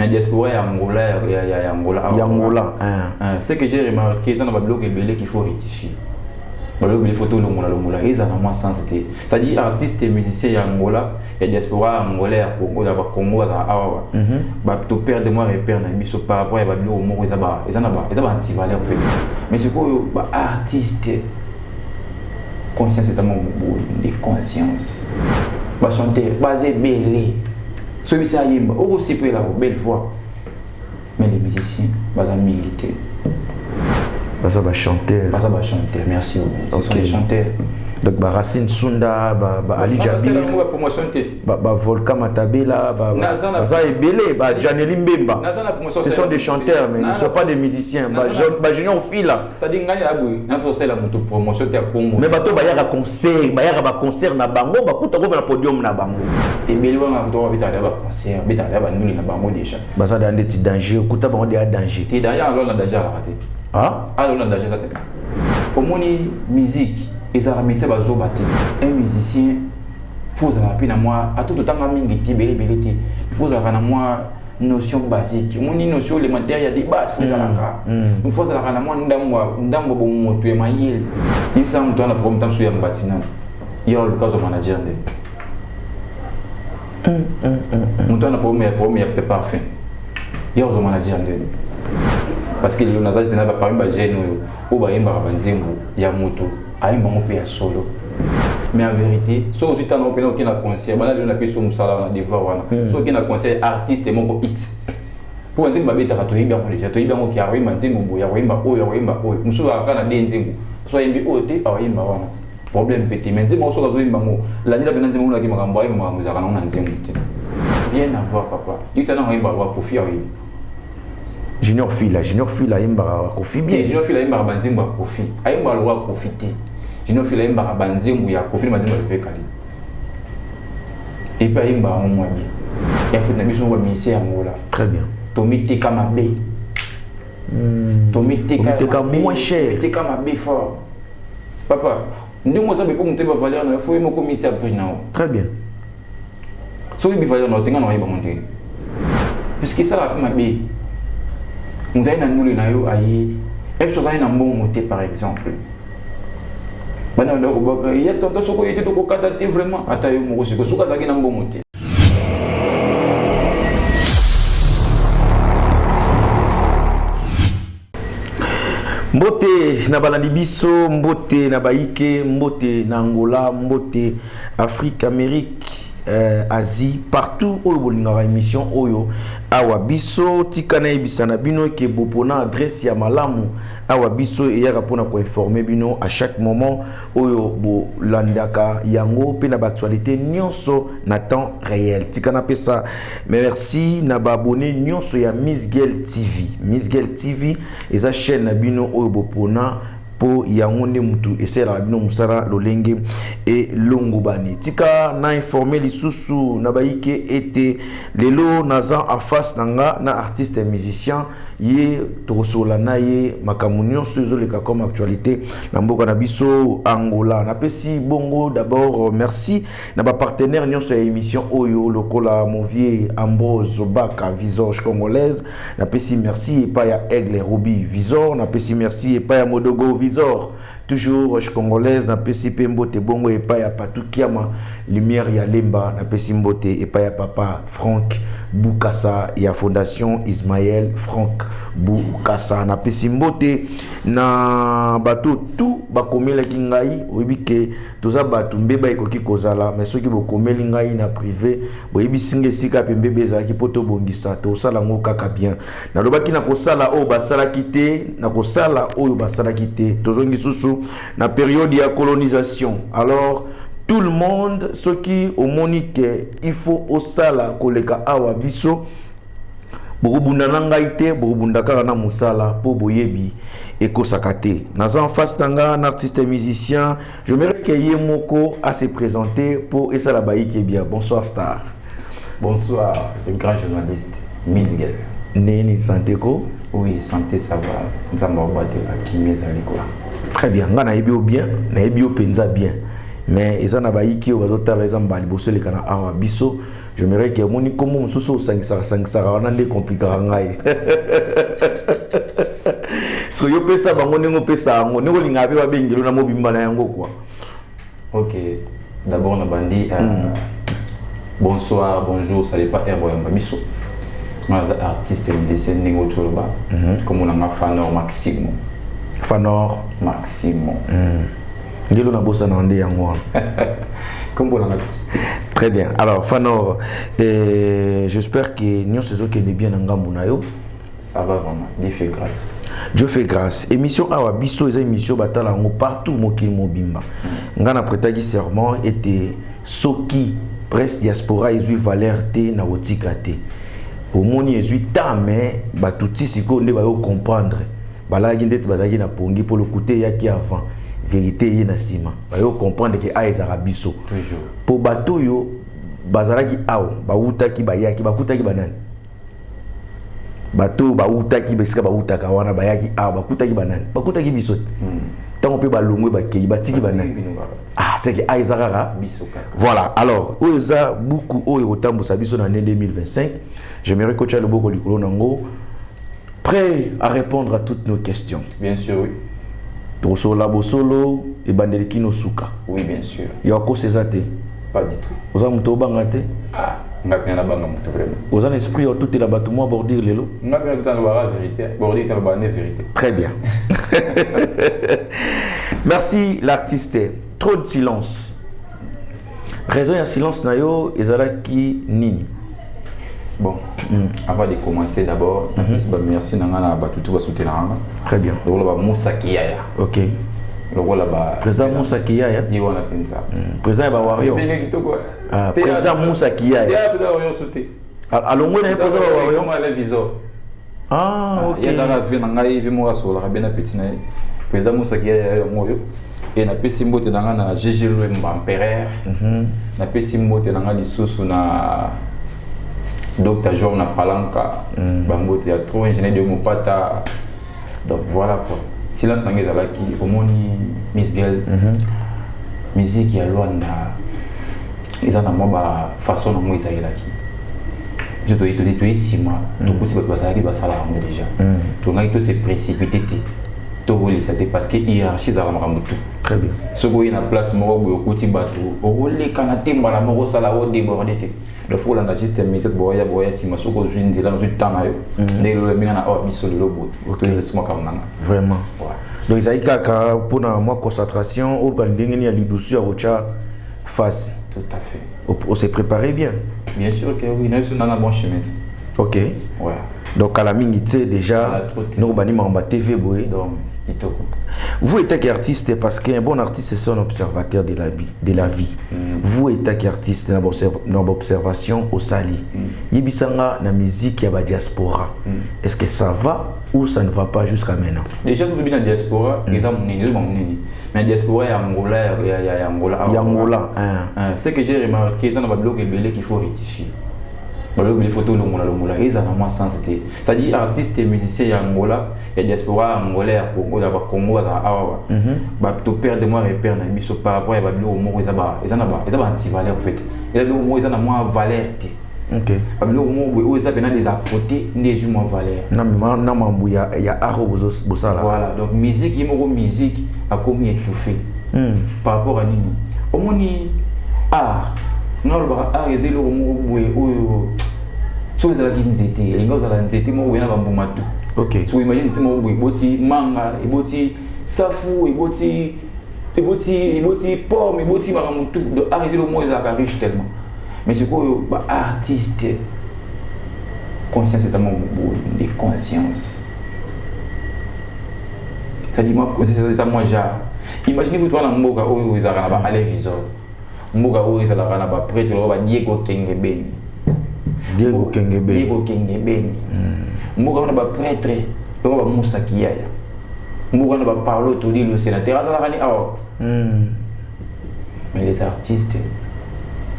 Mais diaspora ya Angola, ya Angola. Ce que j'ai remarqué, c'est dans le bloc qu'il faut rectifier. Les photos longola ils ont moins sens. C'est-à-dire artistes et musiciens Angola, et diaspora angolais à Congo, à Congo, à Awa. Bah tout perdre moi repère na biso par rapport à babilo au mot ils ont anti-valeur en fait. Mais ce que bah artiste conscience c'est ça mon de conscience. Bah chanter, basé belé. Celui ça yimba, aussi peut la belle voix. Mais les musiciens, bah militer. Ça va chanter. Ça va chanter, merci beaucoup. Ce sont les chanteurs. Donc, Racine Sunda, Ali Jabi, Volka Matabela, ça est belé, Janely Mbemba. Ce sont des chanteurs, mais ils ne sont pas des musiciens. Junior Fila. C'est-à-dire que la promotion de Congo. Mais bato ba yaka concert na bango, ba kuta ko na podium na bango. Et mais on a droit à ba concert, bita ba nuli na bango déjà. Ça dans des dangers, kuta bango des dangers. Ti derrière alors na danger la raté. Ah? Alors na danger ça. Au moni musique ils ont remis un musicien, il faut que moi, à tout le temps, il faut que notion basique. Mon notion élémentaire, il y a des bases. Il faut que moi, il me semble que le temps sur un bâtiment. Il y a le cas de manager. Il y a le premier parfum. Il y a le manager. Parce que le manager n'a pas parlé de gêne ou il y a moto. Aïe mon père solo. Mais en vérité, si on est en opinion qui n'a concert, on a pu sur Moussala, on a des voix, so qui n'a concert artiste et mon X. Pour un petit peu de ratoï bien déjà, tu bien qui arrive, man dit mon yaouimba, Moussala a des nzimbu. Soit il oté, aouimba wana. Problème petit, mais dis-moi sur la zone bango. L'année la benanzi mon la qui m'a envoyé, m'a nous a ramené un nzimbu. Rien à voir, papa. Il s'en a un barwa pour fier. Junior Fila, Imba Kofi bien. Junior Fila Imba Banzimba Kofi. Aimba Loa Kofiti. Junior Fila Imba Banzimba ya Kofi Banzimba Pekali. Et pas Imba en moins bien. Il y a fait une mission au ministère Angola. Très bien. Tomite Kamabe. Tomite moins cher. Tomite Kamabe fort. Papa, nous moi ça peut monter ma valeur, il faut me commettre à plus now. Très bien. So il valeur non tenga non va monter. Puisque ça la Kamabe. On a une nouvelle naïo aïe, et puis ça a un bon monté par exemple. Il y a tant de choses qui étaient au Canada vraiment à taille au Moussiko, ce qui a un bon monté. Mbote na baladibiso, mbote na baïke, mbote na Angola, mbote Afrique, Amérique. Asie, partout où il y a une émission, Awabiso, Tikana Ebisana Bino, qui est bon adresse ya malamu, Awabiso, et ya rapona pour informer Bino à chaque moment, où landaka yango, pe na actualité, nyonso na temps réel. Tikana pesa, mais merci, na abonné nyonso ya Miss Girl TV. Miss Girl TV, et sa chaîne na Bino, Bopona, po yangonde mutu esera bino musara lolenge et longobani tika na informé lisusu na baike ete lelo naza en face nanga na artiste et musicien ye tokosola na ye makamunyo sezoleka comme actualité na mboka na biso Angola na pesi bongo d'abord merci na ba partenaire nyonso ya émission oyo lokola mon vieux Ambrose Baka Visage congolaise na pesi merci et pas ya Aigle Ruby Visor na pesi merci et pas ya Modogo Visor toujours congolaise na pesi pembote bongo et pas ya Patou Kiama lumière ya Lemba na pesi mbote et pas ya papa Franck Boukassa ya fondation Ismaël Franck Boukassa na pesi mbote na bato tout bakomela ki ngai oyebike toza bato mbeba ekoki kozala mais soki bokomeli ngai na privé boyebi singe sika pe mbebe ezalaki poto bongisa tosala ngo kaka bien na lobaki na kosala oyo basalaki te na kosala oyo basalaki te tozongi susu na période ya colonisation alors tout le monde ce qui au monique il faut osala koleka awa biso bokubunda na ngai te bokubunda kaka na musala po boyebi ekosaka te naza en face tanga un artiste et musicien je me recueillir moko à se présenter pour esala baiki bien bonsoir star. Bonsoir le grand journaliste Miss Girl. Neni santé ko? Oui santé ça va nzamba obate akimi ezali quoi. Très bien nga na yebi bien penza bien mais ezana baiki bazotala ezamba liboso lekana awa biso j'aimerais que mon comme mon sous 5 ça on a des compliqué ngai so yo pesa bango ngo pesa ngo ngo linga pe ba bengelo na mobimba na yango quoi. OK, d'abord on a bandi bonsoir, bonjour, ça n'est pas Herboyamba Bisso. Moi, artiste musicien Ningo Choloba. Comme on a Fanor Maximo. Fanor Maximo. Ndilo na bossa na ndé yango. Comme on a Très bien. Alors Fanor, j'espère que nous ces autres qui est bien en Gambunayo. Yo. Ça va vraiment. Dieu fait grâce. Dieu fait grâce. Émission Awa Bisso, les émissions batala ngo partout mokili mobimba. Ngana prêtagi serment était Soki presse diaspora ezui valeur te na otika te. Omoni ezui ta mais batuti siko nde ba yo comprendre. Balagi ndete bazaki na pongi pour le côté yaki avant. Vérité ye na sima. Ba yo comprendre que aizara biso. Toujours. Po bato yo bazalaki awo ba utaki ba yaki ba kutaki banani. Bato ba utaki besika ba utaka wana ba yaki awo ba kutaki banani. Ba kutaki biso. Tant on peut balongwe ba kei batiki banani. Ah c'est que aizara biso kaka. Voilà, alors, oza beaucoup au tambo sabiso en année 2025. J'aimerais que tu aies le beau likolo nango prêt à répondre à toutes nos questions. Bien sûr, oui. Toso labo solo et bandeliki no suka. Oui, bien sûr. Ya ko sezate. Pas du tout. Oza muto bangate. Ah, ngapena na banga muto vraiment. Oza un esprit au tout et la batou moi bordir lelo. Ngapena tout en la vérité, bordir dans la vérité. Très bien. Merci l'artiste. Trop de silence. Raison et silence nayo ezalaki nini. Bon, avant de commencer d'abord, merci nangana ba tout soutenir. Très bien. Le rôle ba Moussa Kiyaya. OK. Le rôle ba président Moussa Kiyaya. Yi wana penza. Président ba Wario. Ah, président Moussa Kiyaya. Théâtre da Wario sauté. Alors moi na président ba Wario. Comment le visor. Ah, OK. Il y a la vie ngai vi mo rasola bien petit na. Président Moussa Kiyaya moyo. Et na pesi mbote nanga na GG Lwemba empereur. Na pesi mbote nanga lisusu na Dr. Jean na Palanka. Bambote ya trop ingénieur de Mopata. Donc voilà quoi. Silence nanga ezalaki omoni Miss Girl. Musique ya Luanda. Eza na moba façon na mo ezalaki. Je dois te dire tout ici moi. Tout petit peu bazaki basala ngo déjà. Tout ngai tout se précipité. C'était parce que hiérarchie za la mamutu. Très bien. Ce qui est en place moko boyo kuti batu. Ole kana timba la moko sala o débordé. Le faut la juste métier boya si masoko zwindi la tana yo. Ndelo minga na o biso lobo. OK, laisse-moi comme nanga. Vraiment. Ouais. Donc ça kaka pour na moi concentration au bandingi ni ali douce à ocha face. Tout à fait. On s'est préparé bien. Bien sûr que oui, nous sommes dans un bon chemin. OK. Ouais. Donc à la mingi tu sais déjà nous bani mamba TV boy. Donc vous êtes artiste parce qu'un bon artiste c'est un observateur de la vie. Vous êtes artiste dans l'observation au sali. Yibisanga na musique ya ba diaspora. Est-ce que ça va ou ça ne va pas jusqu'à maintenant? Déjà sur le diaspora, ils ont mais la diaspora est Angola, il y a Angola. Ce que j'ai remarqué, c'est dans le bloc qu'il faut rectifier. Les photos longola ils ont moins sens. C'est-à-dire artistes et musiciens Angola, il y a diaspora angolais à Congo, il y a Congo à Awa. Bah to perdre moi repère na biso par rapport à babilo mo ils ont anti-valeur en fait. Ils ont ils ont moins valeur. OK. Babilo mo ils ont des apporter des moins valeur. Non mambu ya aro bosala. Voilà, donc musique musique a comme étouffé. Par rapport à nini. Omoni art non le art est le mo so ezala ki nzete elinga ozala nzete mo wena bambuma tu. OK. So imagine nzete mo eboti manga eboti safu eboti pomme eboti makambo tu de arrêter le mot ezala riche tellement mais c'est quoi ba artiste conscience c'est ça mon de conscience ça dit moi c'est ça moi genre imaginez vous toi na mboka oyo ezala na ba aller visor mboka oyo ezala na ba prêtre ba Diego Kengebeni. Diego Kengebeni. Mboka on a ba prêtre, on ba Moussa Kiyaya. Mboka on a ba Paulo Toli le sénateur azala kani awa. Mais les artistes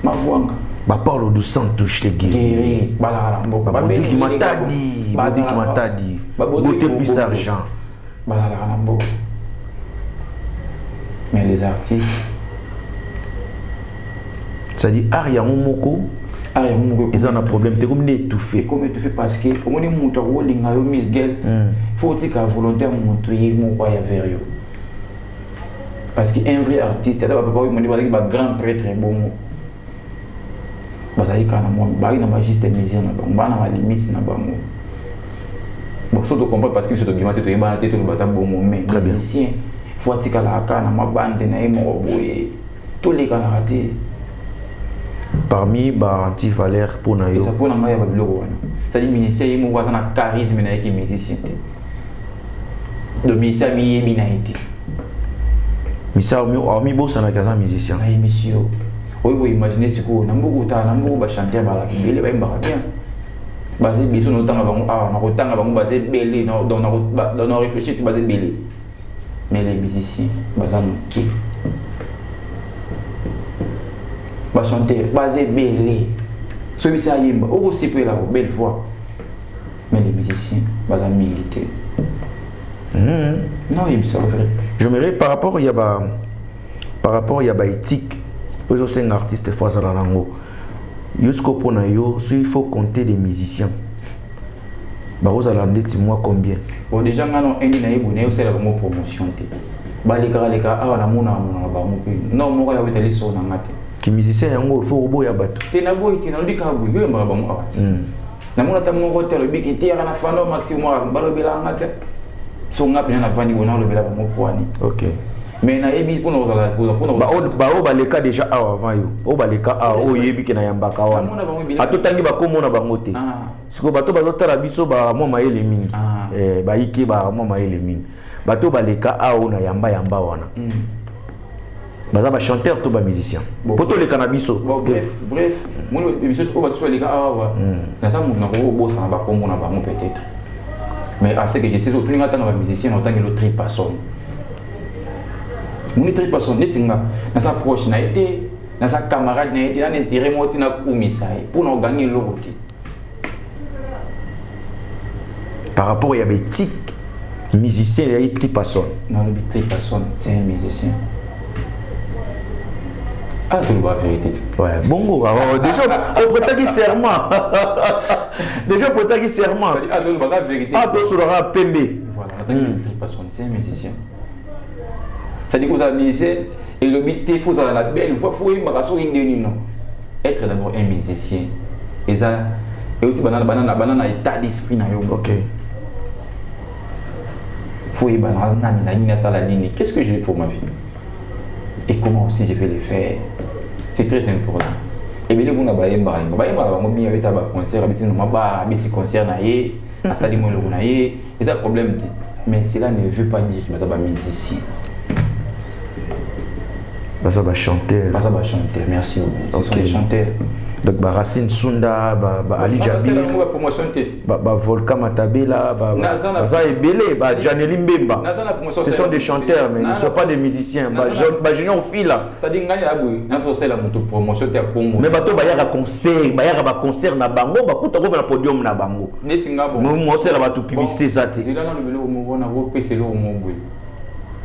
mavwanga ba Paulo dos Santos Guerri bala mboka ba Bodiki Matadi Boté plus argent bala na mboka. Mais les artistes c'est-à-dire Aria Momoko ah ya moko ils ont un problème te comme étouffé parce que au moins mutu akolinga yo Miss Girl faut tika volontaire mutu ye moko ya vers yo parce que un vrai artiste ada papa mo ndi ba grand prêtre bon bazali kana mo ba ina magiste mesure na bango bana ma limite na bango bon surtout comprendre parce que surtout bimate to yeba na tete lo bata bon mais musicien faut tika la kana ma bande na mo boye tous les kana raté parmi ba anti-valeur pour na yo ça pour na ma ya ba biloko wana c'est-à-dire musicien mo kwa na charisme na yeki musicien de musicien mi yebi na été misa mi bossa na kaza musicien na émission oui oui imaginez ce que na mbuku ta na mbuku ba chanter ba la kibele ba imba bien basé biso no tanga bango na kotanga bango basé belé na dans réfléchir tu basé belé mais les musiciens bazam qui ba chanter basé belé celui ça yimba aussi peut la belle voix mais les musiciens bazam militer non il c'est vrai j'aimerais par rapport il y a ba éthique pour c'est un artiste fois à la langue jusqu'au point yo il faut compter des musiciens ba vous allez ndeti moi combien bon déjà ngano eni na yebune yo c'est la promotion te ba leka ah na mona ba mo non mo ya wetali so na ngate ki musicien yango faut obo ya bato te na boy te na lobika boy yo ba mo awati na mona ta mo hotel biki te ya na fano maximum ba lobela ngate so ngapi na vandi bona lobela ba mo poani OK mais na yebi pour ba leka déjà avant yo o ba leka o yebi ke na yambaka wana atotangi ba komona bango te siko bato bazotala biso ba mwa mayele mingi ba iki ba mwa mayele mingi bato ba leka o na yamba wana baza ba chanteur to ba musicien poto leka na biso bref mon biso o ba so leka wa na sa mo na ko bossa ba komona ba mo peut-être mais à ce que je sais tout ngata na ba musicien autant que le tri personne mon très personne nesinga na sa proche na été na sa camarade na été na intérêt moti na komisai pour nous gagner l'autre par rapport à l'éthique musicien il y a qui personne non le très personne c'est un musicien ah tu le vois vérité ouais bongo déjà on prête qui serment déjà prête qui serment ah tu le vois vérité ah tu sera pembe voilà on a très personne c'est un musicien. Ça dit que vous avez musicien et le but il faut ça la belle voix faut y bagaso non être d'abord un musicien et ça et aussi banana état d'esprit na yo OK faut y banana na sala nini qu'est-ce que j'ai pour ma vie et comment aussi je vais le faire c'est très important et bien les gens ba yemba ba mo bien avec ba concert habiti no ba biti concert na ye asali mo le na ye et ça problème mais cela ne veut pas dire que ba musicien. Ça va chanter. Ça va chanter, merci beaucoup. Ce sont des chanteurs. Donc, Racine Sunda, Ali Jabi, Volka Matabela, ça est belé, Janely Mbemba. Ce sont des chanteurs, mais ils ne sont pas des musiciens. Junior Fila là. Ça dit que la promotion de Congo. Mais bato bayaka concert na bango, bakuta ko na podium na bango. Moi c'est la bato publicité ça te. Il a dans le vélo mo na ko pese lo mo boy.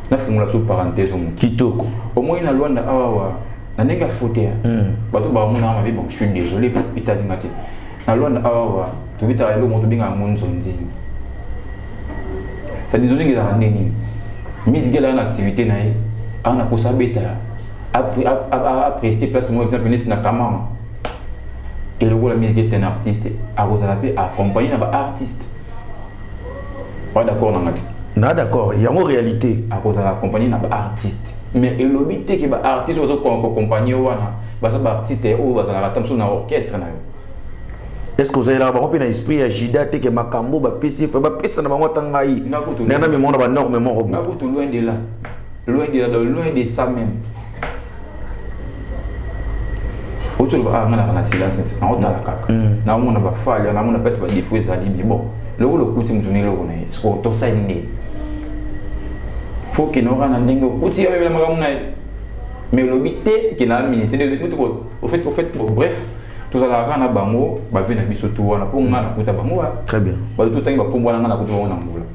Na fungula sous parenthèse au kitoko au moins na Luanda awa na nenga fotea bato ba mona ma bon je suis désolé pour italinga te na Luanda awa to bita elo moto binga monzo nzini ça disons ngi za ndeni Miss Girl en activité na ye ana ko sabeta a prester place moi exemple ni na kamama et le rôle Miss Girl c'est un artiste a rozala pe accompagner na ba artiste pas d'accord na ngati. Non, d'accord, il y a une réalité. À cause de la compagnie, n'a pas artiste. Mais il y a des artistes qui sont accompagnés parce que les artistes sont dans l'orchestre. Est-ce que vous avez un esprit à Jida que Makambo va passer, il faut pas passer dans le tangaï. N'a pas mémoire énormément. Loin de là, loin de ça même. Autour de la silence, on a la caca. N'a pas fallu, n'a pas passé par des fouets à l'ibé. Bon, le coup de me le c'est pour tout ça. Faut que nous ayons un outil avec la maramounaï. Mais le but qui n'a mis, c'est au fait, bref, tout ça la rana bango, va venir à biso tout, on a pour on a kuta bango. Très bien. Bah tout le temps il va pour on a kuta on a moula.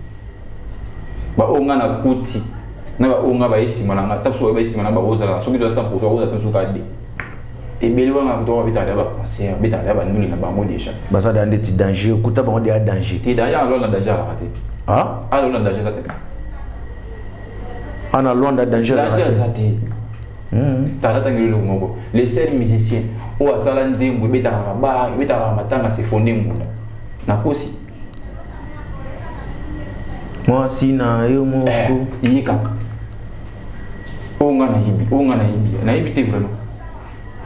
Bah on a kuti, na ba on a ba ici malanga, tape sur ba ici malanga ba oza la, so que tu as 100% oza tan sukadi. et Bélouan a droit à un concert, à nous na bango déjà. Basa dans des petits dangers, kuta bango des dangers. T'es d'ailleurs alors on a déjà raté. Ah? Alors on a déjà raté. On a loin de danger. Danger raté. T'as raté le moko. Les seuls musiciens ou à Salanzi ou beta la ba, beta la matanga se fondé munda. Na kosi. Moi si na yo moko. Iye kaka. Na hibi te vraiment.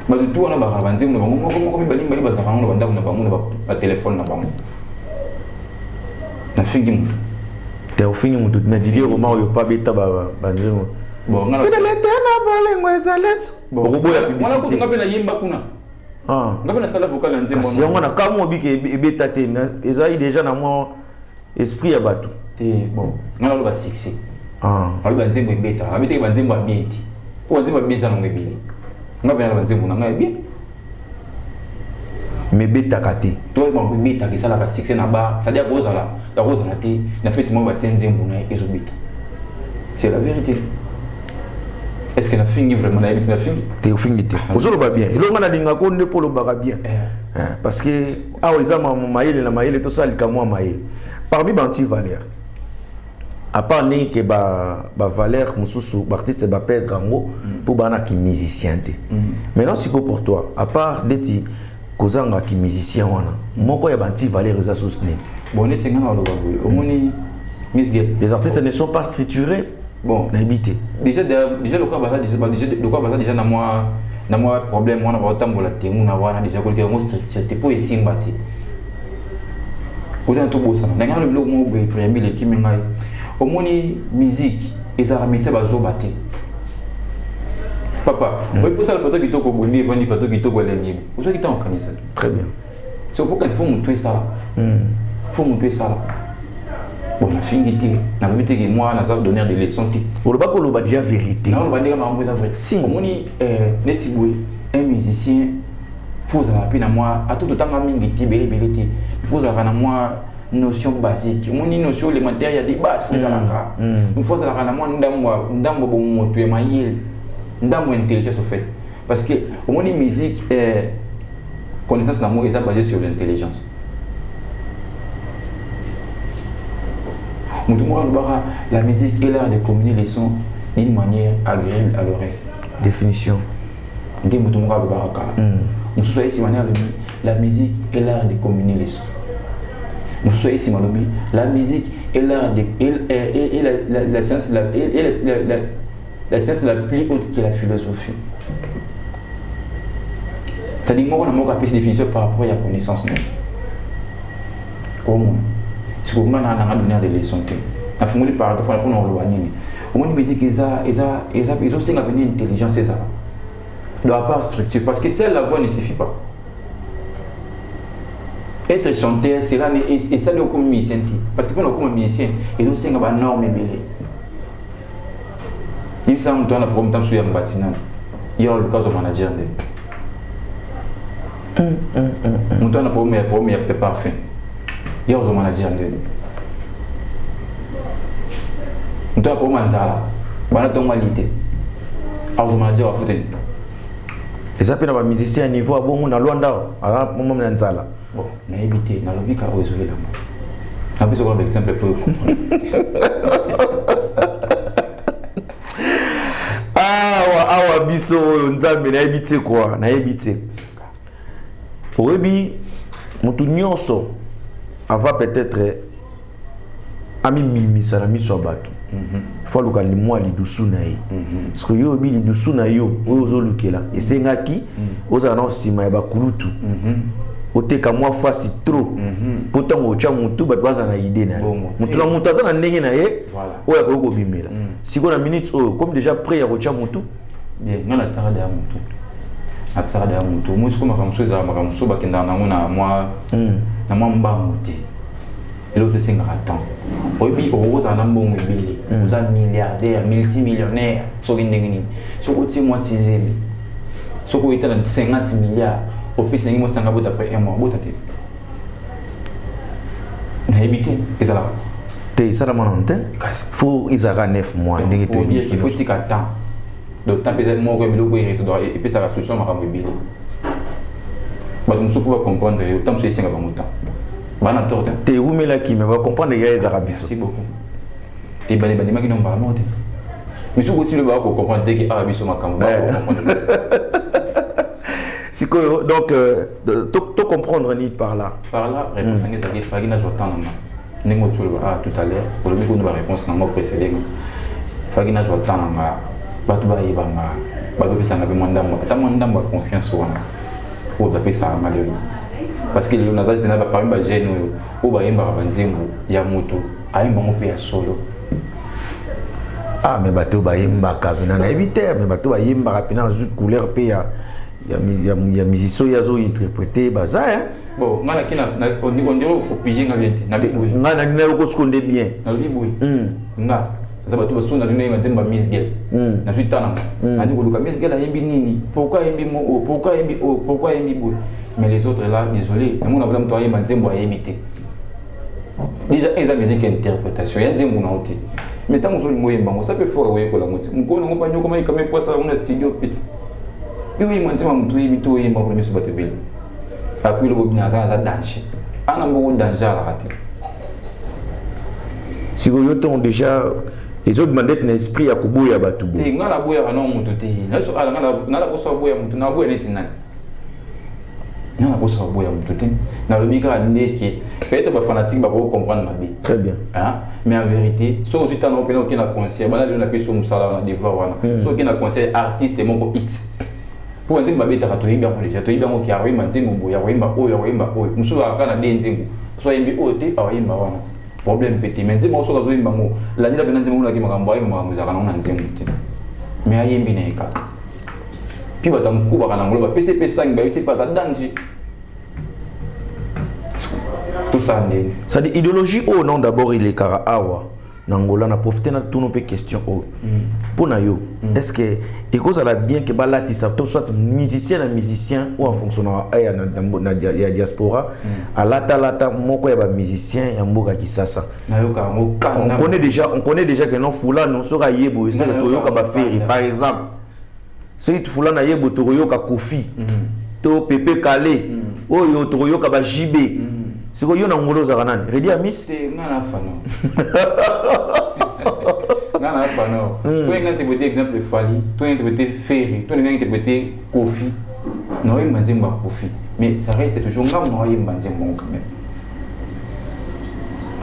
Ba tout on a ba banzi mu bango moko bali ba zaka ngo banda kuna bango ba téléphone na bango. Na fingi mu. Te ofingi mu toute ma vidéo comment yo pas beta ba banzi mu. Bon, ngala. Fidelité na bolingo ezalet. Bon, Robo ya publicité. Ngala ko ngapela yimba kuna. Ah. Ngapela sala vocal na nzembo. Kasi yango na kamo biki ebeta te ezali déjà na moi esprit ya bato. Te bon, ngala lo ba succès. Ah. Abi ba nzembo ebeta, abi te ba nzembo abieti. Po nzembo abieta na ngebili. Ngapela na ba nzembo na ngabi. Mais beta kate. Toi ba beta ki sala ba succès na ba, ça dit ko zala, da ko zala te, na fait mo ba nzembo na ezobita. C'est la vérité. Est-ce que la fingi vraiment la la fingi? Te ofingi te. Ozolo ba bien. Elonga na dinga ko ne polo ba bien. Parce que awa ezama maïle na maïle to ça likamwa maïle. Parmi banti valeur. À part né que ba valeur mususu ba artiste ba perdre ngo pour bana ki musicien te. Maintenant c'est quoi pour toi? À part deti kozanga ki musicien wana. Moko ya banti valeur za soutenir. Bon, net singa na lo ba boy. Omoni Miss Get. Les artistes ne sont pas structurés. Bon, habité. Déjà le cas basa déjà na moi problème moi na ba tambola tengu na wana déjà ko ke mo c'était pour esimba te. Ko dans to bosa. Na ngalo bilo mo be premier le kimi ngai. Omoni musique ezara métier bazo baté. Papa, oui pour ça le pato qui toko bondi vandi pato qui toko lengi. Vous savez qui t'a organisé. Très bien. C'est pourquoi il faut montrer ça. Faut montrer ça. Bon, la fin était, na limite que moi, na ça donner des leçons. Pour le bas, on va dire vérité. Non, on va dire que vrai. Si on dit netiboué, un musicien, faut ça la peine moi, à tout le temps mingi tibeli belité. Il faut ça na moi notion basique. On dit notion élémentaire, il y a des bases, faut ça la ka. Il faut ça la na moi ndambo bon moto et maïl, ndambo intelligence au fait. Parce que on dit musique connaissance d'amour est basée sur l'intelligence. La musique est l'art de communiquer les sons d'une manière agréable à l'oreille. Définition. La musique est l'art de communiquer les sons. La musique est l'art de la science la science la plus haute que la philosophie. Ça dit moi on a une définition par rapport à la connaissance. Au moins. Si vous avez donné des leçons, la formule par rapport à l'organisme. Au moins, musique, ils ont aussi une intelligence. De la part structure. Parce que seule la voix ne suffit pas. Être chanteur, c'est là, et ça, comme musicien. Parce que quand on est musicien, ils ont aussi une norme et belé. Il me semble que dans le programme, il y a un bâtiment. Il y a le cas de manager. Nous avons un programme, il y a parfait. Il y a un manager. Nous avons un zala. Nous avons un qualité. Un manager à foutre. Et ça peut être un musicien à niveau à bon, on a loin d'or. Alors, on a un zala. Bon, on a évité. On a l'obligé à résoudre la main. On a un exemple pour comprendre. Ah, biso, nzambe na évité quoi, na évité. Pour ebi, mutu nyonso ava peut-être ami bimisa na miso bato. Faut luka limwa lidusu na ye. Parce que yo bi lidusu na yo, ozo lukela. Esengaki, oza na sima ya bakulutu. Oteka mwa fasi trop. Pourtant ocha mutu bato baza na idée na ye. Mutu na mutu aza na ndenge na ye, oya ko bimela. Siko na minutes comme déjà prêt ya ocha mutu. Bien, ngana tsara da mutu. Atsara da mutu. Musu kuma kamso za makamso bakenda na ngona na mwa mbamuti. Et l'autre c'est un temps. Obi oza na mbongo ebele. Oza milliardaire, multimillionnaire, so ngengeni. So koti moi 6e. So ko ita na 50 milliards. Opi sengi mo sanga bota après un mois bota te. Na habité ezala. Te sala manante. Faut izara 9 mois ndenge te. Il faut tika temps. Donc tant peut-être moi ko biloko ire so do et puis ça la solution makambo ebele. bato mosusu mpo bacomprendre yo ntango mosusu esenga bango temps bana tort te te umelaki me bacomprendre ya ezaka biso. Merci beaucoup bandimaki no mbala moko te misuku ti lo bakocomprendre te ke awa biso makambo bacomprendre sikoyo donc to comprendre nini par là réponse nange ezalaki faki nazwa temps nanga ndenge oti oloba tout à l'heure olobi kuna baréponse nango précédé nga faki nazwa temps nanga bato bayebanga bato bapesanga mpe mwa ndambo ata mwa ndambo ya confiance wana oyo bapesaka nga lelo parce que lelo nazali mpena parmi bagene oyo bayembaka banzembo ya moto ayembango mpe ya solo. Mais bato bayembaka pena nayebi te mais bato bayembaka pena azwi couleur mpe ya musicien oyo azointerprete baza bon nga naki ondire opige nga bien te nabi boye nga nani nayokosuko nde bien nalobi boye nga aza bato baso nazwi nayebi banzembo ya Miss Girl nazwi tananga andi koluka Miss Girl ayembi nini pourquoi ayembi mo oyo pourquoi ayembi oyo pourquoi ayembi boye mais les autres là désolé namona bola moto ayemba nzembo ayebi te déjà eza musique interprétation ya nzembo na oti mais tant que moi yemba ça peut fort oye kola moti mkono ngo panyo koma ikame posa una studio pit biwi mwanzima mtu yibi to yemba pour miso batebele après le bobina za danger ana mbo danger la raté si vous yoton déjà les autres mandettes n'esprit ya kuboya batu bo te ngala boya kana mutu te naso ala ngala bosa boya mutu na boya neti nani na bosa boya mutu te na lobika ndeke peut-être ba fanatique ba ko comprendre mabe très bien mais en vérité so aussi tano pena okina concert bana le na peso musala na devoir wana so okina concert artiste moko X pour nzimba beta ka to yimba ko déjà to yimba ko ya yimba nzimbo boya yimba oyo musu aka na de nzimbo so yimbi ote yimba wana problème petit mais nzimbo so ka zo yimba mo la ndila bena nzimbo na ki makambo ayi makambo za kana na nzimbo te mais ayimbi na ekaka puis batamkuba kana ngolo ba PCP 5 ba c'est pas ça danger tout ça n'est ça dit idéologie au non d'abord il est kara awa nangola na profiter na tout nos questions au pour na yo est-ce que et cause la bien que balati ça soit musicien ou en fonction na diaspora à lata moko ya ba musicien ya mboka kisasa on connaît déjà que non fula non sera yebo c'est to yoka ba feri par exemple c'est tu fula na yebo to yoka kofi to pepe kale oyo to yoka ba jibe siko yo na ngolo za kanani redi amis te ngana fano ngana fano to ngana te bote exemple Fali to ngana te bote Ferry to ngana te bote Kofi no yimba nzemba Kofi mais ça reste toujours ngam no yimba nzemba quand même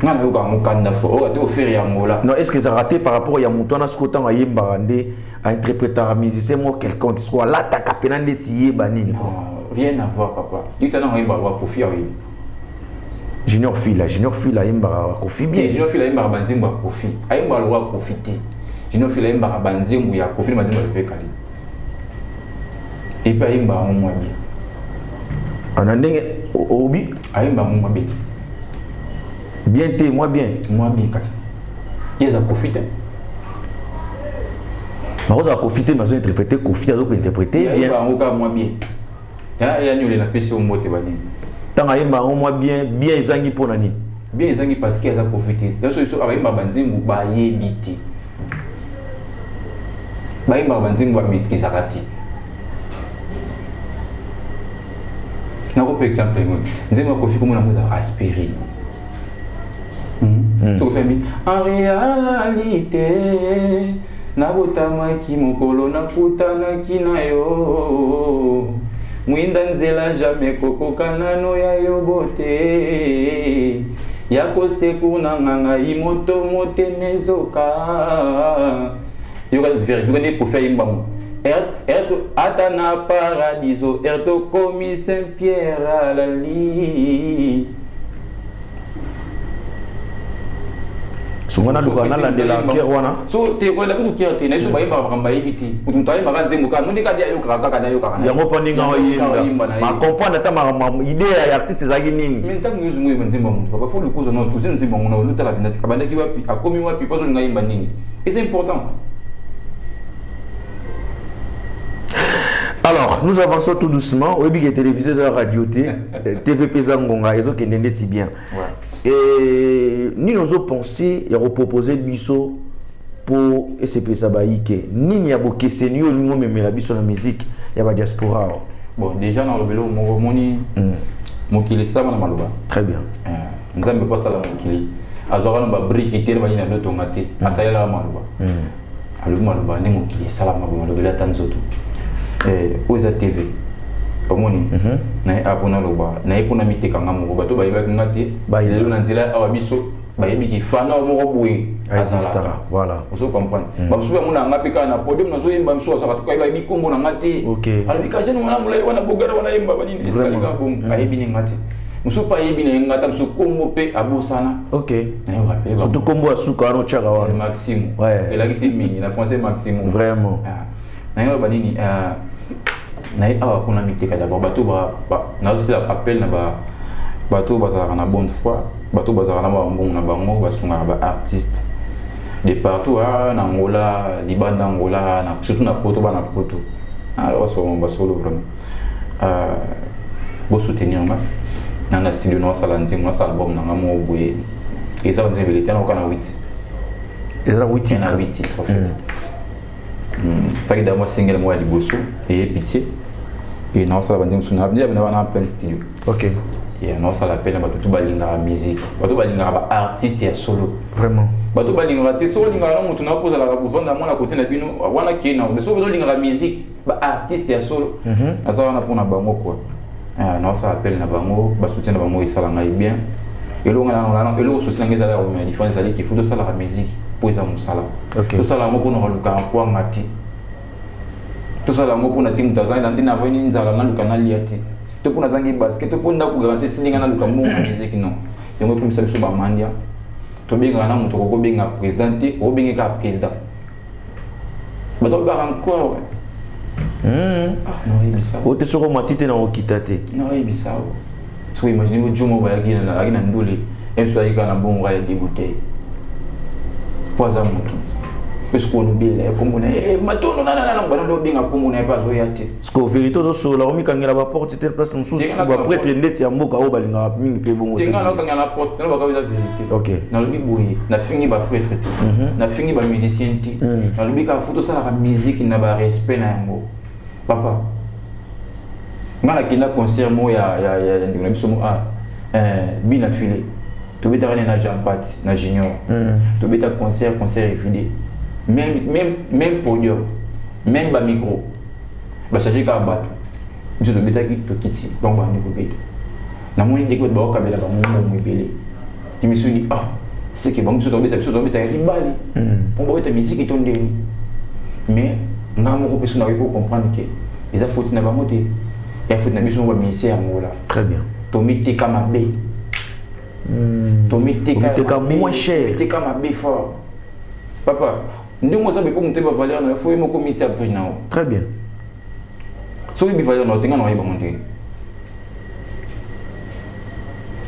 ngana yo ka mukanda fo o to Ferry ya ngola non est-ce que ça raté par rapport ya mutona skota nga yimba ndé à interpréter un musicien mo quelqu'un qui soit là ta kapena ndeti yeba nini rien à voir papa il ça na yimba wa Kofi ayi Junior Fila yemba Kofi bien. Junior Fila yemba banzembo ya Kofi. Ayemba lo wa Kofi te. Junior Fila yemba banzembo ya Kofi banzembo ya Pekali. Et puis ayemba mo bien. Ana ndenge obi ayemba mo bien. Bien te moi bien. Moi bien kasi. Yeza Kofi te. Maroza Kofi te mazo interpréter Kofi azo ko interpréter bien. Ayemba ngo ka moi bien. Ya nyole na pesi o mote bani. Tanga yemba moi bien ezangi pona nini bien ezangi parce que eza profiter donc so ayemba banzembo ba yebiti ba yemba banzembo ba maîtriser kati na ko par exemple nzembo ko fiko mona moza aspirine so fait en réalité na botamaki mokolo na kutanaki na yo mwinda nzela jamais kokokanano ya yobote yako seku na nganga imoto motemezoka yoka vérifier ne pour faire imbango erto ata na paradiso erto komi Saint Pierre à la lit sungana dukana la de la wana so te ko la ku kerte na so bayimba bakamba yibiti utumtaye makanzembo ka mundi kadi ayo kaka na yo kaka yango paninga oyimba ma comprendre ta ma idée ya artiste zaki nini mais tant que nous nzembo muntu papa faut le cause non tous nzembo ngona luta la binasi kabanda ki wapi akomi wapi paso nga yimba nini et c'est important. Alors, nous avançons tout doucement. Au début, télévisé, radio, TVP Zangonga, ils ont si bien. Et nous nous avons pensé et reproposé biso pour SCP Sabaïke. Ni n'y a beaucoup de seigneurs, nous même la biso la musique, il y a la diaspora. bon déjà dans le vélo moni mokili ça na maloba très bien nzambe pas ça la mokili azora na brique tele bani na ndo tomate asayela maloba alo maloba ne mokili sala maloba la tanzoto oza TV omoni na abona loba na epona miteka ngamo bato ba yeba ngati lelo na nzela awa biso ba yebi ki fana moko boye azistara voilà vous comprenez ba msuba muna ngapika na podium na zo yemba msuba sa katuka yeba bikombo na ngati ala bikaje no mwana wana bogara wana yemba banini esalika bon ayebi ni ngati musupa yebi na ngata msu kombo pe abosana na yo rappelé surtout kombo asuka ano chaka wana Maxime et là qui c'est mingi na français Maxime vraiment na yo banini na awa kuna miteka d'abord bato ba na aussi appel na ba bato bazala na bonne foi bato bazala na mbongo na bango basunga ba artiste de partout na Angola Libanda Angola na surtout na Poto bana Poto alors ba solo vraiment bo soutenir na studio no sala nzimo na album na ngamo boye eza nzembe letana okana 8 eza 8 na 8 titres en fait ça qui d'abord single moi liboso et pitié et non ça va dire que nous avons un plein studio et non ça l'appelle tout balinga la musique tout balinga ba artiste et solo vraiment tout balinga te solo linga na mutu na poza la buvanda mona côté na bino wana ki na so bato linga la musique ba artiste et solo na ça wana pona bango quoi non ça l'appelle na bango ba soutien na bango isala ngai bien et lo ngana na lo soutien ngeza la o différence ali ki faut ça la musique pour ça musala tout ça la ngo na luka kwa ngati tout ça là pour na timu tazana na ndina voni nzala na luka na liati to pour na zangi basket to pour na ku garantir sininga na luka mo musique non yango comme ça biso ba mandia to benga na muto ko benga présidente o benga ka président ba to ba encore non ibisa o te soko matite na okitate non ibisa so imagine mo jumo ba yaki na ndole emso ayika na bongo ya débouté poza muto parce qu'on oublie les communes matono nana ngwana ndo binga commune pas zo yati sko vérité zo so la omi kangela ba porte telle place mususu ba prêtre ndeti ya mboka o balinga mingi pe bongo tenga na kangela porte tellement ba vérité na lobi boye na fingi ba prêtre na fingi ba musicien ti na lobi ka photo ça la musique na ba respect na yango papa ngana kina concert mo ya ndina biso mo bina filé to beta na Jean Pat na Junior to beta concert refilé même podium même ba micro ba changer ka bato je to beta ki to kiti donc ba ndiko beta na moni deko ba ka bela ba mo bele je me suis dit c'est que bon to beta ki bali on ba beta musique to ndeni mais ngamo ko peso na ko comprendre que les affaires na ba moté ya foot na biso ba ministère ngola très bien to miti kama be to miti kama moins cher miti kama be fort papa ndimo za bepo muteba valeur na faut mo comité après na très bien so bi valeur na tenga na yeba monter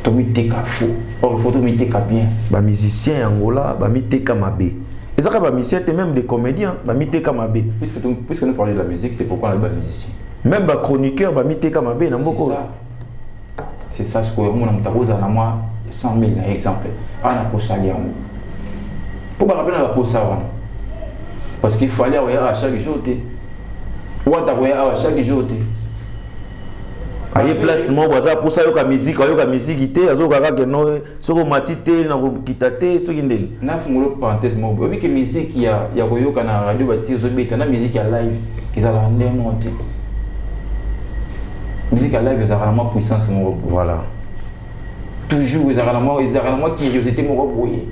to miti ka fou or faut to miti ka bien ba musicien Angola ba miti kama be ezaka ba musicien même des comédiens ba miti kama be puisque nous parlons de la musique c'est pourquoi on a ba musicien même ba chroniqueur ba miti kama be na mboko c'est ça ce que on a mutaboza na moi 100 000 na exemple ana ko salia pour me rappeler la pause ça parce qu'il fallait à chaque jour ou à chaque jour aye place mo baza pour ça yo ka musique ité azo kaka que non soko matite na ko kitate soki ndeni na fumulo parenthèse mo obi que musique ya koyoka na radio bati zo beta na musique ya live izala ndemo te musique ya live izala vraiment puissance mo voilà toujours izala vraiment curiosité mo boye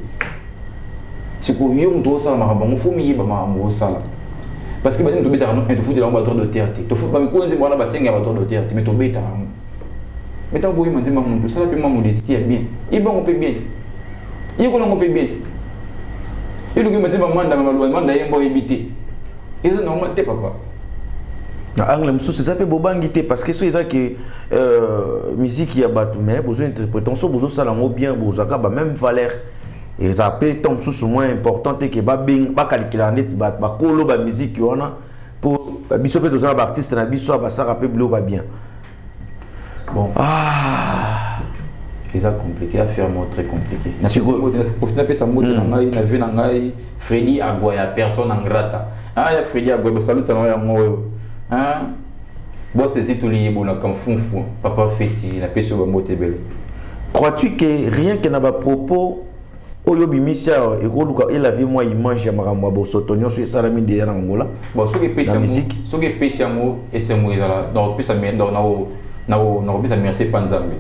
c'est que yo ndo ça ma bango faut mi ba ma mo sala parce que ba ndo beta no foot la bateau de théâtre to foot ba ko nzi mwana ba senga bateau de théâtre mais to beta mais ta boyi manzi ma ndo sala pe ma modestie bien il ba on peut bien il ko on peut bien il ko manzi ma manda ma lo manda yembo ebité et ça normal te papa na angle mususu ça peut bobangi te parce que so eza que musique ya batu mais besoin interprétation besoin sala ngo bien bozaka ba même valeur et ça peut être un moins important que ba calculer net ba kolo ba musique wana pour biso pe dos artiste na biso ba ça rappelle blo ba bien bon c'est ça compliqué à faire moi très compliqué na profiter pe ça mot na ngai na vu na ngai Freddy Agoya personne en grata ya Freddy Agoya ba saluta na ya moyo Bon, c'est si tout lié, bon, comme fou, papa fêti, la paix sur le mot est belle. Crois-tu que rien que n'a pas propos, Oyo Bimisia, et la vie, moi, il mange à Maramwa, Bosotonio, sur Salami de Angola? Bon, ce qui est péché, ce qui est péché, et c'est moi, dans le péché, dans le merci Panzambi.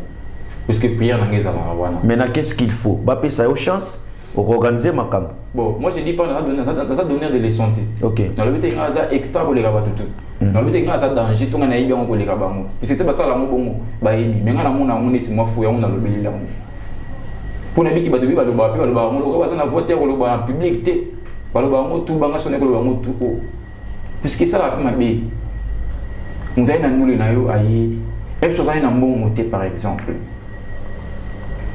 Parce que prière, dans les Alawana. Maintenant, qu'est-ce qu'il faut? Bapé, ça a chance. Organiser ma camp. Bon, moi je dis pas dans ça donner de leçons. Ok. Dans le but il y a extra pour les gars tout. Dans le but il y a ça danger tout on a bien pour les gars bango. Puis c'était pas ça la mo bongo. Ba yebi mais ngana mona mona si moi fouya on a le beli là. Pour nabi ki ba debi ba lo ba mo lo ba ça na voter ko lo ba en public té. Ba lo ba mo tout banga sonné ko lo ba mo tout. Puisque ça la ma bé. On dai na nulu na yo ayi. Et so ça na mbongo té par exemple.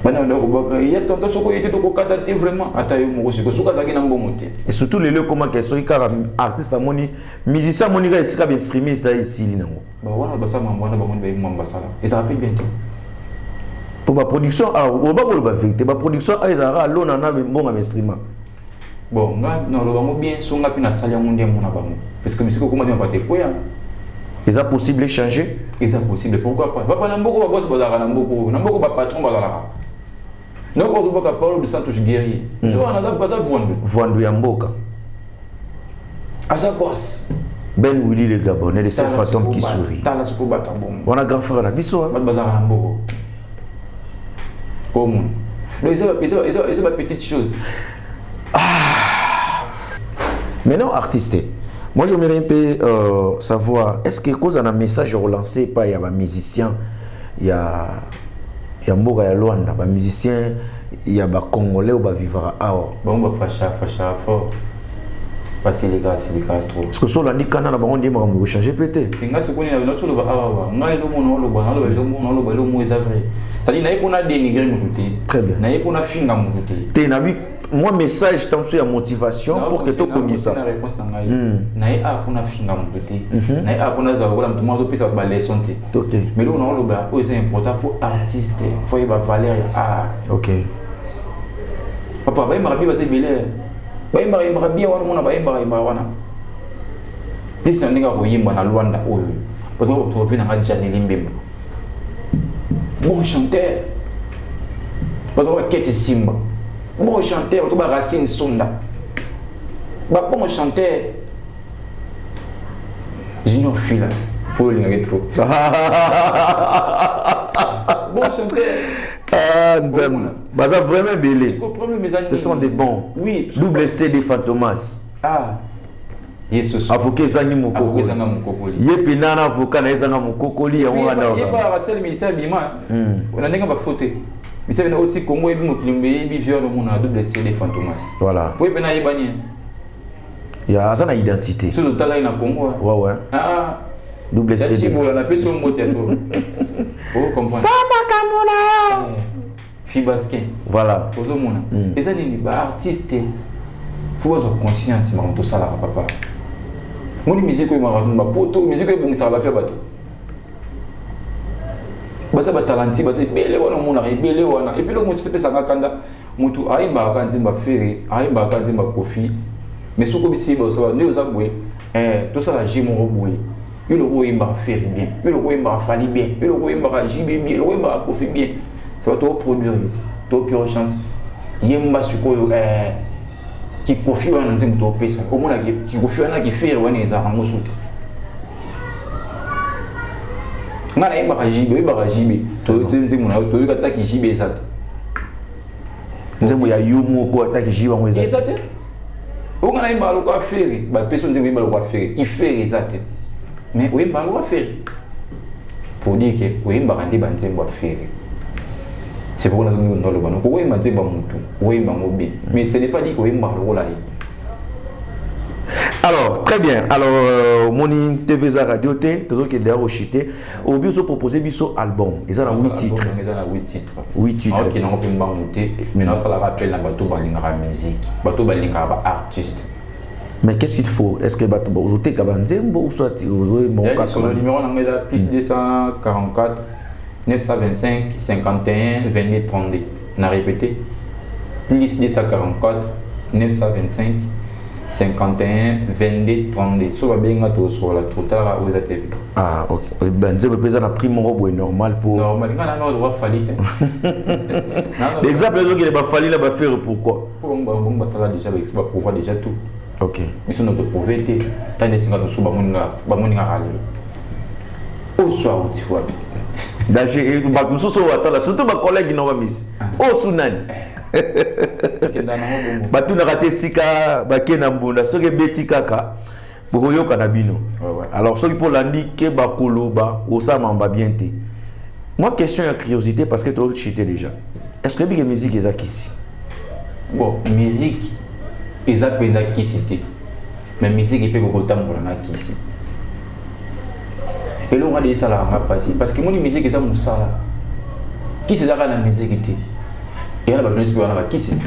Il y a tant de choses qui étaient vraiment et surtout les lieux comment qu'ils sont artistes musiciens moni gars ici bien streamer ça ici non bah voilà bah ça m'envoie et ça rappelle bien pour ma production ah on va pour la vérité ma production ah ils aura l'on en a bon à streamer bon non le bango bien son ngapi na salia monde mon bango parce que monsieur comment pas te quoi est ça possible échanger est ça possible pourquoi pas papa namboko ba boss bazara namboko ba patron bazara. Non, on ne peut pas parler de ça touche guerrier. Tu vois, on a pas ça vendu. Vendu à Mboka. À sa boss. Ben Willy le Gabonais, de ces fantômes qui sourient. On a grand frère à Bissou. Pas de bazar à Mboko. Au monde. Donc, c'est ma petite chose. Maintenant, artiste. Moi, j'aimerais un peu savoir, est-ce que cause on a un message relancé par il y a un musicien, il y a Mboka ya Luanda, ba musicien, il y a ba congolais ou ba vivra awa. Bon ba facha fort. Parce les gars trop. Parce que sur la nikana na ba on dit moi on changer pété. Tinga se koni na notre lo ba awa. Ngai lo mono lo ba lo mo est vrai. Ça dit na yé pona dénigrer mututé. Très bien. Na yé pona finga mututé. Té na bi moi message tant sur motivation pour que tu connaisses ça. Na réponse na ngai. Na yé a pona finga mututé. Na yé a pona za ko la mtu mwazo pesa ba leçon té. OK. Mais là on lo ba c'est important faut artiste, faut y ba valeur ya OK. Papa ba marabi ba se belé. Ba marabi wana mona ba wana. This na ndinga ko yimba na Luanda oyo. Parce que to vina nga Janeli Mbemba. Bon chanteur. Parce que Keti Simba. Bon chanteur, to ba Racine Sonda. Ba bon chanteur. Junior Fila. Pour le rétro. Bon chanteur. Ah, Baza vraiment belé. Ce sont des bons. Oui. Double C des Fantomas. Ah. Yesus. Avocat Zangi Mokoko. Yepi nana avocat na Zanga Mokokoli ya wana. Yepa Rasel Misa Bima. On a n'enga ba faute. Misa bena oti Congo ebi mokilumbe ebi viol no mona double C des Fantomas. Voilà. Pour bena yebani. Ya ça na identité. Sur le talent na Congo. Ouais. Ah. Double C. Si vous la paix sur le mot théâtre. Oh comprendre. Sama Kamona. Fibaskin. Voilà. Ozo mona. Et ça ni ba artiste. Faut avoir conscience ma tout ça là papa. Mon musique ko ma poto musique ko bon ça va faire bateau. Basa ba talanti basa belé wana mona belé wana et puis le mutu sepesa ngakanda mutu aimba kanzimba feri aimba kanzimba kofi mais soko bisi ba ça ne oza boye tout ça la jimo boye. Il le roimba feri bien, il le roimba fali bien, il le roimba jibe bien, le roimba kofi bien. Ça va tout produire tout pure chance. Yemba suko qui confie en nzimbo to pesa au mona qui confie na qui faire wana eza rango soute ngana yeba jibe so nzimbo na to yika ki jibe ezate nzimbo ya yumu ko ataki jibe ngo ezate o ngana yeba lo ko faire ba peso nzimbo yeba lo ko faire qui faire ezate mais o yeba lo ko faire pour dire que o yeba kandi ba nzimbo faire. C'est pour ça que nous avons le bon. Mais ce n'est pas dit qu'on est marre. Alors, très bien. Alors, mon TV Radio T, tout ce qui est derrière au chité, au but de proposer biso album. Ils ont 8 titres. Ils ont 8 titres. 8 titres. Alors qu'ils n'ont pas monté, maintenant ça leur rappelle la bateau balingara musique, bateau balingara artiste. Mais qu'est-ce qu'il faut? Est-ce que bateau aujourd'hui kabanzembo ou soit le numéro est plus 244 925 51 22 32. On a répété. Plus 244 925 51 22 32 so babenga to so la totala aux ATV. Ah OK. Ben nzebe pesa na prix moko boy normal pour normal ngana no droit falite. L'exemple les ba fali la ba faire pourquoi? Pour bon sala déjà avec ça pouvoir déjà tout. OK. Ils sont notre pauvreté. Tande singa to so ba moninga rale. Au soir tu vois. Danger ba musoso watala surtout ba collègue no ba miss. Oh sunani. Batuna raté sika bakena mbunda soki beti kaka bokoyoka na bino. Alors soki pour landi ke bakoloba osama bien te. Moi question et curiosité parce que tu chité déjà. Est-ce que la musique est ici? Bon, musique est à peine ici. Mais musique est peut autant pour la ici. Et là on a dit ça là passer parce que mon musique est ça mon sala. Qui c'est la musique était? Et là, je ne sais pas qui c'est.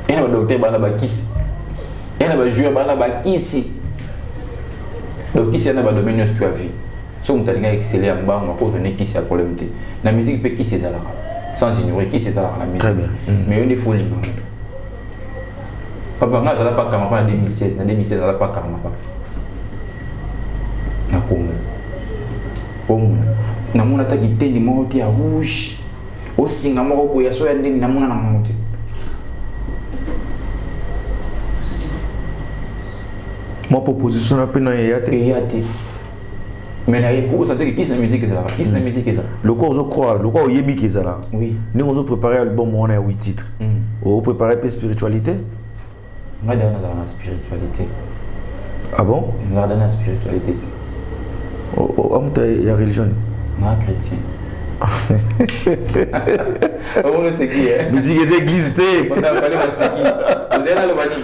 Et là, le docteur qui c'est. Et là, le joueur qui c'est. Donc, qui c'est dans le domaine de la vie. Si on a dit que c'est les ambas, on a posé qui c'est le problème. La musique peut qui c'est ça là. Sans ignorer qui c'est ça là la musique. Très bien. Mais on est fou. Papa, on n'a pas carrément en 2016. En 2016, on n'a pas carrément. Na Congo. Congo. Na mon attaque qui est morte à rouge. Aussi, na moko boya so ya ndeni na mona na monte. Ma proposition a peine yate. Mais là il faut sentir que qui c'est la musique ça. Qui c'est la musique ça. Le corps je crois, le corps yebi qui ça là. Oui. Nous on a préparé l'album on a 8 titres. On préparé peu spiritualité. On a dans la spiritualité. Ah bon? On a dans la spiritualité. Oh, il y a religion. Non, chrétien. On sait qui est. Musique des églises. On a parlé de ça. Vous êtes là le bani.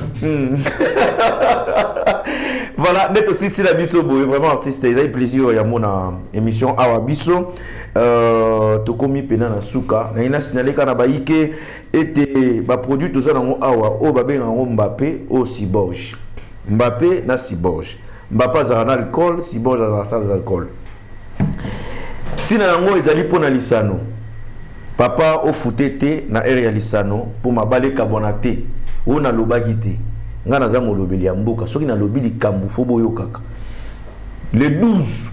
Voilà, net aussi si la biso boy vraiment artiste, il a eu plaisir il y a mon émission Awa Biso. To komi pena na suka. Na ina signalé kana baike était ba produit tout ça dans Awa o ba benga Mbappé au Cyborg. Mbappé na Cyborg. Mbappé a un alcool, Cyborg a sans alcool. Tina nango ezali pona lisano. Papa o futete na ere ya lisano pour mabale kabonate. O na lobaki te. Nga naza molobeli ya mboka soki na lobeli kambu fobo yo kaka. Le 12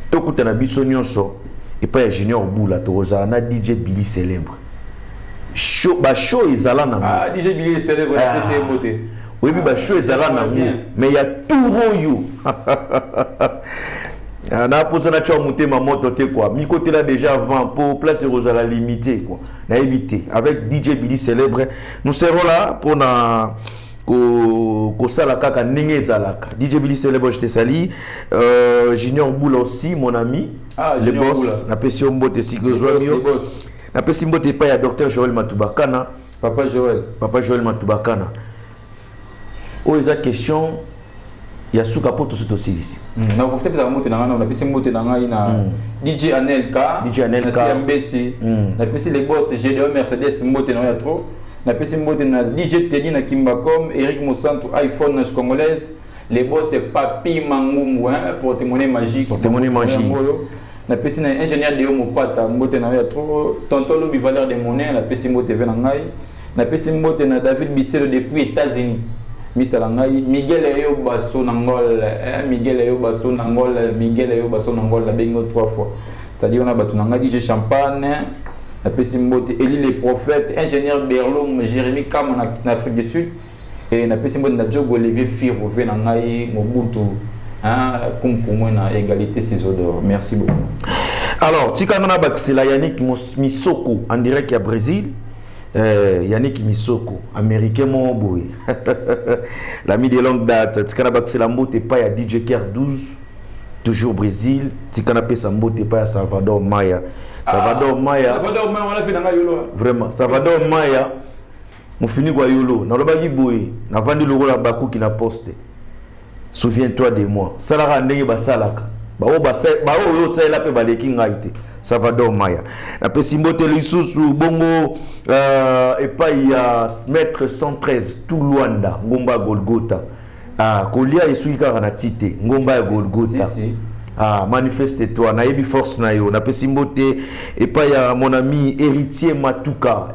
tokuta na biso nyonso et pas Junior Bula toza na DJ Billy célèbre. Show ba show ezala na. Ah DJ Billy célèbre c'est beauté. Oui ba show ezala na mais il y a tout yo. Na posé na tcho mutema moto te quoi. Mi côté là déjà avant pour place Rosala limité quoi. Na éviter avec DJ Billy célèbre. Nous serons là pour na ko sala kaka ndenge ezalaka. DJ Billy célèbre je te sali. Junior Boula aussi mon ami. Ah le boss na pesi mbote sikozwamio. Na pesi mbote pa ya docteur Joël Matubakana. Papa Joël Matubakana. O eza question ya suka poto soto silisi. Na ko fete za moto na ngana na pesi moto na ngai na DJ Anelka na MBC na pesi les boss GDO Mercedes moto na ya trop na pesi moto na DJ Teddy na Kimbacom Eric Mosanto iPhone na congolaise les boss c'est Papi Mangumbu porte-monnaie magique na pesi na ingénieur de Mopata moto na ya trop tonton Lobi valeur de monnaie na pesi moto ve na ngai na pesi moto na David Bisselo depuis États-Unis. Mr. Langai, Miguel Eyo Basso Nangol, Miguel Eyo Basso Nangol, la bengo 3 fois. C'est-à-dire on a battu Nanga DJ Champagne, la Pessimbote, Eli les prophètes, ingénieur Berlom, Jérémy Kam en Afrique du Sud, et la Pessimbote na Job Olivier Firo, Venangai, Mobutu, comme pour moi na égalité ciseaux d'or. Merci beaucoup. Alors, Tikana Baxela Yannick Misoko en direct à Brésil. Yannick Misoko, américain mon boy. L'ami de longue date, Tikana Baxela Mbote pas à DJ Ker 12, toujours Brésil. Tikana Pesa Mbote pas à Salvador Maya. Salvador Maya, on a fait dans la Yolo. Vraiment, Salvador Maya, mon fini quoi Yolo. Dans le bagi boy, n'a vendu le rôle à Bakou qui n'a posté. Souviens-toi de moi. Salara Neye Basalaka. Yo sa la pe baleki ngaite Salvador Maya na pesimbote lisusu bongo et pas il y a maître 113 tout Luanda Ngomba Golgotha kolia esuika na tite Ngomba Golgotha manifeste-toi na yebi force na yo na pesimbote et pas il y a mon ami héritier Matuka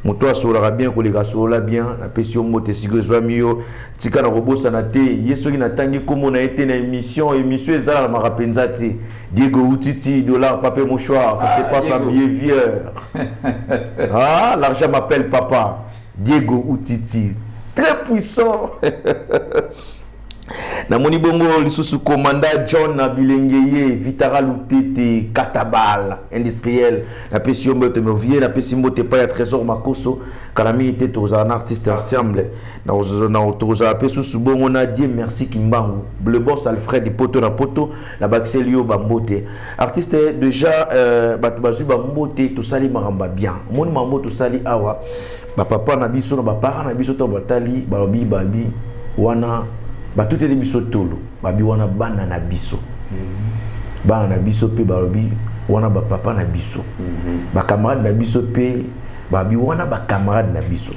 moto asolaka bien koleka solola bien napesi yo mbote sikoyo ezwami yo tika na kobosana te ye soki natangi kombo na ye te na émission ezalamaka mpenza te Diego Outiti dollar papier mouchoir ça se passe en behavior ah l'argent m'appelle papa Diego Outiti très puissant na moni bongo lisusu commandant John Nabilengeye Vitara Lutete Katabal industriel na pesi yo mbote movier na pesi mbote pa ya trésor makoso kana milité toza un artiste ensemble na toza pesu subongo na Dieu merci Kimbangu le boss Alfred poto na poto na Baxelio bambote artiste déjà batu bazu bambote to sali maramba bien moni mambo to sali awa ba papa na biso na ba parents na biso to batali babi babi wana batute de biso tolo babi wana bana na biso bana na biso pe babi wana ba papa na biso ba camarade na biso pe babi wana ba camarade na biso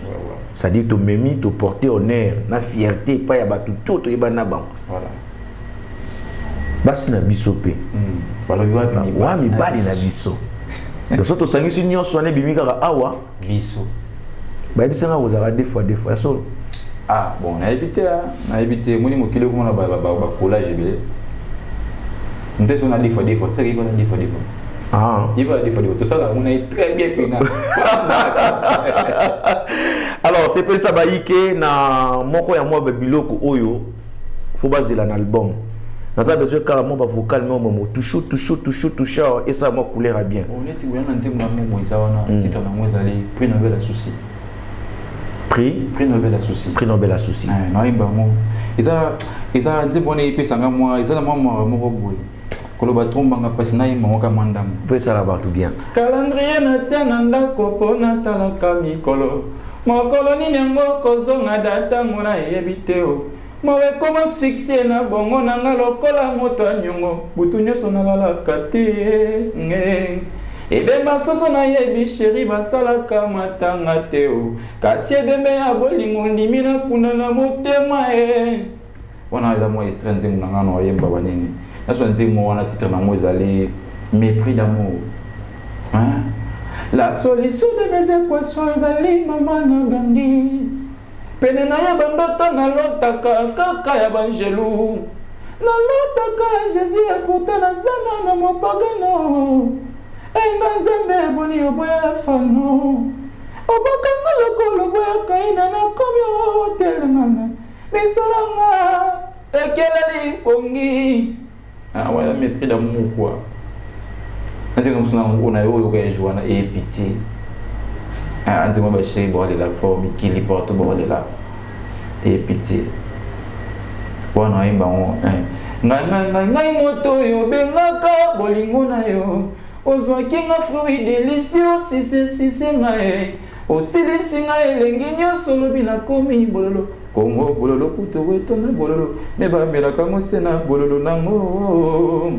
ça dit to memi to porter honneur na fierté pa ya batu toto yebana bango voilà basi na biso pe balobi wa mi bali na biso de soto sangisi nyonso ane bimika ka awa biso ba bisanga ozaka des fois ya solo. Ah bon, on a évité, moi je kilo comment on collage belé. On dit on a des fois, c'est qu'il va des fois. Ah. Il va des fois, tout ça là, on est très bien peiné. Alors c'est pour ça que na moko ya moi biloko oyo faut baser un album. Nata besoin carrément ba vocal mais mo touche et ça moi couleur bien. On est si vous avez un mo ça wana titre na moi aller prix Nobel à souci. Prix Nobel à souci. Prix Nobel à souci. Non, il va mon. Isa dit bon épée sanga moi, isa la moi mo boy. Koloba tombanga pasina ima ka mandam. Peut ça là tout bien. Calendrier na tiana ndako pona talaka mikolo. Mokolo nini yango kozonga data mona yebiteo. Mawe comment fixer na bongo nanga lokola moto nyongo. Butu nyoso na la kate nge. Ebe masoso na yebi chéri basalaka matanga teo kasi ebembe ya bolingo ndimina kuna na motema wana eza mwa extrait nzembo na ngano oyemba banini naso nzembo wana titre na mo ezali mépris d'amour hein la solution de mes équations ezali mama na Gandhi pene na ya bandoto na lotaka kaka ya banjelu na lotaka Jésus ya pourtant na zana na mopagano enga nzambe boni oboya fano obakanga lokolo boya kaina na komyo telengana misolanga ekeleli pongi waya mépris d'amour quoi anzi comme ça on a eu aucun jour na et pitié anzi moi chéri bon la forme qui li porte bon là et pitié wana imba on ngai moto yo bengaka bolingo na yo ozwa kinga fruit délicieux si ngae osili singa elengi nyonso lobi na komi bololo kongo bololo puto wetonda bololo me bamelaka mose na bololo nango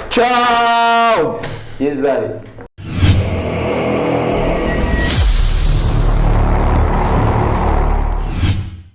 ciao yezai